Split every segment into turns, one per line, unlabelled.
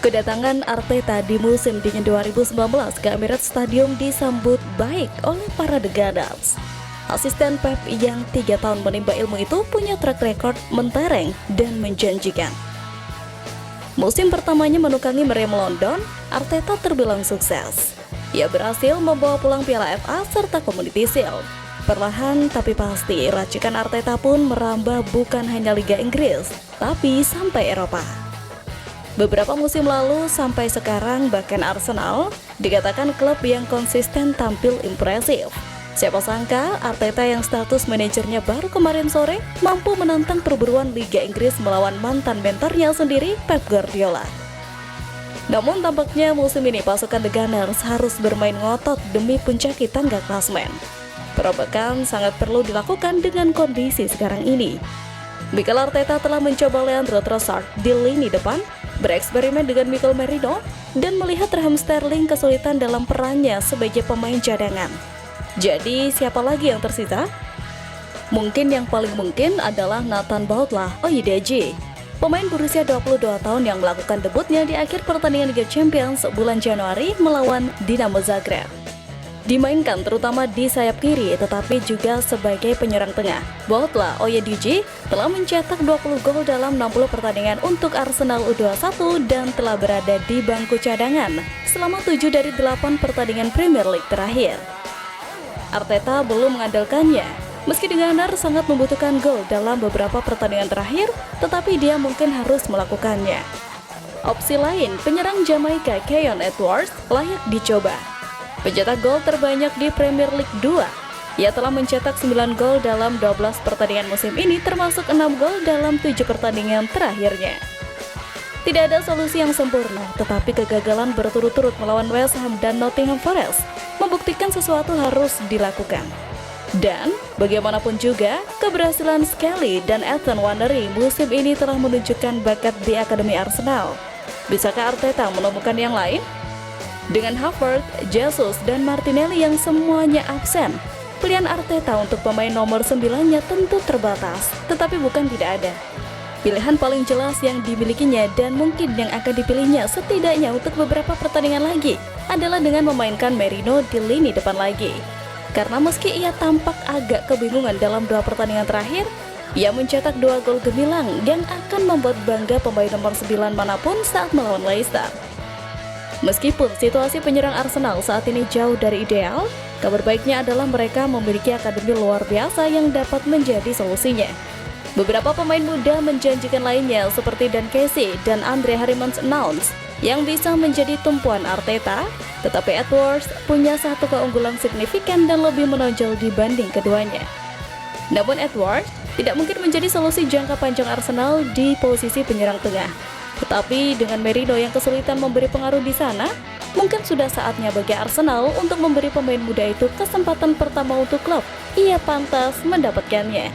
Kedatangan Arteta di musim dingin 2019 ke Emirates Stadium disambut baik oleh para The Gunners. Asisten Pep yang 3 tahun menimba ilmu itu punya track record mentereng dan menjanjikan. Musim pertamanya menukangi meriam London, Arteta terbilang sukses. Ia berhasil membawa pulang Piala FA serta Community Shield. Perlahan tapi pasti, racikan Arteta pun merambah bukan hanya Liga Inggris, tapi sampai Eropa. Beberapa musim lalu sampai sekarang bahkan Arsenal dikatakan klub yang konsisten tampil impresif. Siapa sangka Arteta yang status manajernya baru kemarin sore mampu menantang perburuan Liga Inggris melawan mantan mentornya sendiri Pep Guardiola. Namun tampaknya musim ini pasukan The Gunners harus bermain ngotot demi puncaki tangga klasmen. Perobakan sangat perlu dilakukan dengan kondisi sekarang ini. Mikel Arteta telah mencoba Leandro Trossard di lini depan, bereksperimen dengan Mikel Merino, dan melihat Raheem Sterling kesulitan dalam perannya sebagai pemain cadangan. Jadi siapa lagi yang tersisa? Mungkin yang paling mungkin adalah Nathan Bautla-Oyedeji, pemain berusia 22 tahun yang melakukan debutnya di akhir pertandingan Liga Champions bulan Januari melawan Dinamo Zagreb. Dimainkan terutama di sayap kiri tetapi juga sebagai penyerang tengah. Bautla-Oyedeji telah mencetak 20 gol dalam 60 pertandingan untuk Arsenal U21 dan telah berada di bangku cadangan selama 7 dari 8 pertandingan Premier League terakhir. Arteta belum mengandalkannya. Meski The Gunners sangat membutuhkan gol dalam beberapa pertandingan terakhir, tetapi dia mungkin harus melakukannya. Opsi lain, penyerang Jamaika Keyon Edwards layak dicoba. Pencetak gol terbanyak di Premier League 2. Ia telah mencetak 9 gol dalam 12 pertandingan musim ini termasuk 6 gol dalam 7 pertandingan terakhirnya. Tidak ada solusi yang sempurna, tetapi kegagalan berturut-turut melawan West Ham dan Nottingham Forest membuktikan sesuatu harus dilakukan. Dan bagaimanapun juga, keberhasilan Skelly dan Ethan Nwaneri musim ini telah menunjukkan bakat di Akademi Arsenal. Bisakah Arteta menemukan yang lain? Dengan Havertz, Jesus, dan Martinelli yang semuanya absen, pilihan Arteta untuk pemain nomor 9-nya tentu terbatas, tetapi bukan tidak ada. Pilihan paling jelas yang dimilikinya dan mungkin yang akan dipilihnya setidaknya untuk beberapa pertandingan lagi adalah dengan memainkan Merino di lini depan lagi. Karena meski ia tampak agak kebingungan dalam 2 pertandingan terakhir, ia mencetak 2 gol gemilang yang akan membuat bangga pemain nomor 9 manapun saat melawan Leicester. Meskipun situasi penyerang Arsenal saat ini jauh dari ideal, kabar baiknya adalah mereka memiliki akademi luar biasa yang dapat menjadi solusinya. Beberapa pemain muda menjanjikan lainnya seperti Dan Casey dan Andre Harrimans-Nouns yang bisa menjadi tumpuan Arteta, tetapi Edwards punya satu keunggulan signifikan dan lebih menonjol dibanding keduanya. Namun Edwards tidak mungkin menjadi solusi jangka panjang Arsenal di posisi penyerang tengah. Tetapi dengan Merino yang kesulitan memberi pengaruh di sana, mungkin sudah saatnya bagi Arsenal untuk memberi pemain muda itu kesempatan pertama untuk klub. Ia pantas mendapatkannya.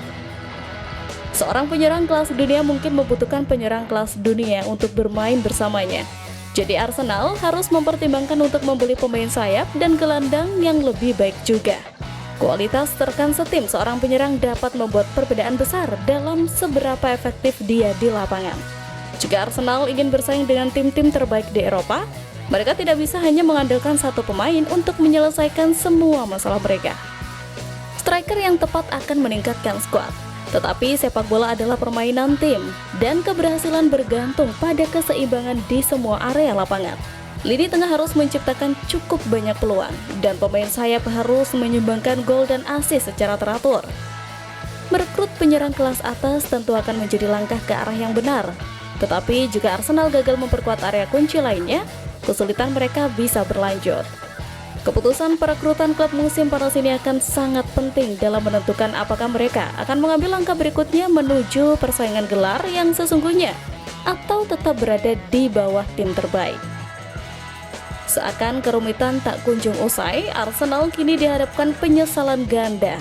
Seorang penyerang kelas dunia mungkin membutuhkan penyerang kelas dunia untuk bermain bersamanya. Jadi Arsenal harus mempertimbangkan untuk membeli pemain sayap dan gelandang yang lebih baik juga. Kualitas rekan setim seorang penyerang dapat membuat perbedaan besar dalam seberapa efektif dia di lapangan. Jika Arsenal ingin bersaing dengan tim-tim terbaik di Eropa, mereka tidak bisa hanya mengandalkan satu pemain untuk menyelesaikan semua masalah mereka. Striker yang tepat akan meningkatkan skuad. Tetapi sepak bola adalah permainan tim, dan keberhasilan bergantung pada keseimbangan di semua area lapangan. Lini tengah harus menciptakan cukup banyak peluang, dan pemain sayap harus menyumbangkan gol dan assist secara teratur. Merekrut penyerang kelas atas tentu akan menjadi langkah ke arah yang benar. Tetapi jika Arsenal gagal memperkuat area kunci lainnya, kesulitan mereka bisa berlanjut. Keputusan perekrutan klub musim panas ini akan sangat penting dalam menentukan apakah mereka akan mengambil langkah berikutnya menuju persaingan gelar yang sesungguhnya atau tetap berada di bawah tim terbaik. Seakan kerumitan tak kunjung usai, Arsenal kini dihadapkan penyesalan ganda.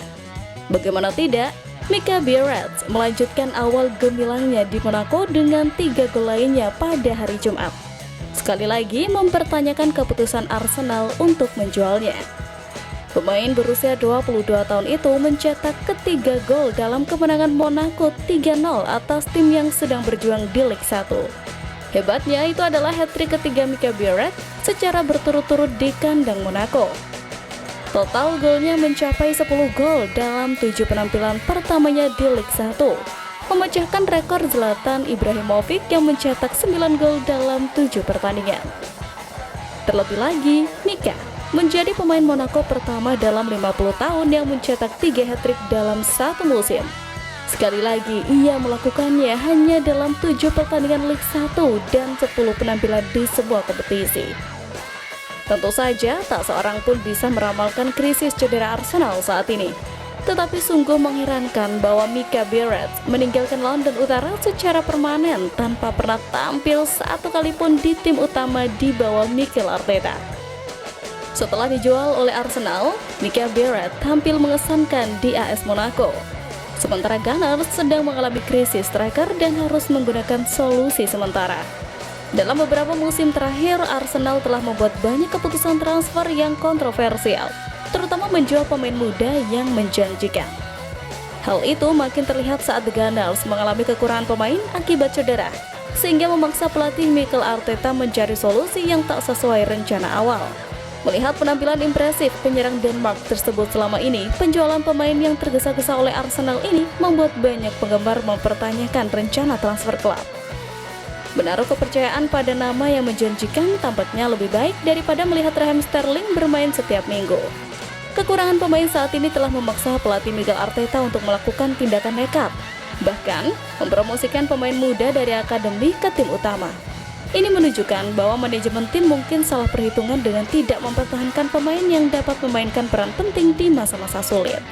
Bagaimana tidak, Mika Bierets melanjutkan awal gemilangnya di Monaco dengan 3 gol lainnya pada hari Jumat. Sekali lagi mempertanyakan keputusan Arsenal untuk menjualnya. Pemain berusia 22 tahun itu mencetak ketiga gol dalam kemenangan Monaco 3-0 atas tim yang sedang berjuang di Liga 1. Hebatnya itu adalah hat-trick ketiga Mika Biereth secara berturut-turut di kandang Monaco. Total golnya mencapai 10 gol dalam 7 penampilan pertamanya di Liga 1, memecahkan rekor Zlatan Ibrahimovic yang mencetak 9 gol dalam 7 pertandingan. Terlebih lagi, Mika menjadi pemain Monaco pertama dalam 50 tahun yang mencetak 3 hat-trick dalam satu musim. Sekali lagi, ia melakukannya hanya dalam 7 pertandingan Liga 1 dan 10 penampilan di sebuah kompetisi. Tentu saja, tak seorang pun bisa meramalkan krisis cedera Arsenal saat ini. Tetapi sungguh mengherankan bahwa Mika Biereth meninggalkan London Utara secara permanen tanpa pernah tampil satu kali pun di tim utama di bawah Mikel Arteta. Setelah dijual oleh Arsenal, Mika Biereth tampil mengesankan di AS Monaco. Sementara Gunners sedang mengalami krisis striker dan harus menggunakan solusi sementara. Dalam beberapa musim terakhir, Arsenal telah membuat banyak keputusan transfer yang kontroversial, terutama menjual pemain muda yang menjanjikan. Hal itu makin terlihat saat The Gunners mengalami kekurangan pemain akibat cedera, sehingga memaksa pelatih Mikel Arteta mencari solusi yang tak sesuai rencana awal. Melihat penampilan impresif penyerang Denmark tersebut selama ini, penjualan pemain yang tergesa-gesa oleh Arsenal ini membuat banyak penggemar mempertanyakan rencana transfer klub. Menaruh kepercayaan pada nama yang menjanjikan tampaknya lebih baik daripada melihat Raheem Sterling bermain setiap minggu. Kekurangan pemain saat ini telah memaksa pelatih Mikel Arteta untuk melakukan tindakan nekat, bahkan mempromosikan pemain muda dari akademi ke tim utama. Ini menunjukkan bahwa manajemen tim mungkin salah perhitungan dengan tidak mempertahankan pemain yang dapat memainkan peran penting di masa-masa sulit.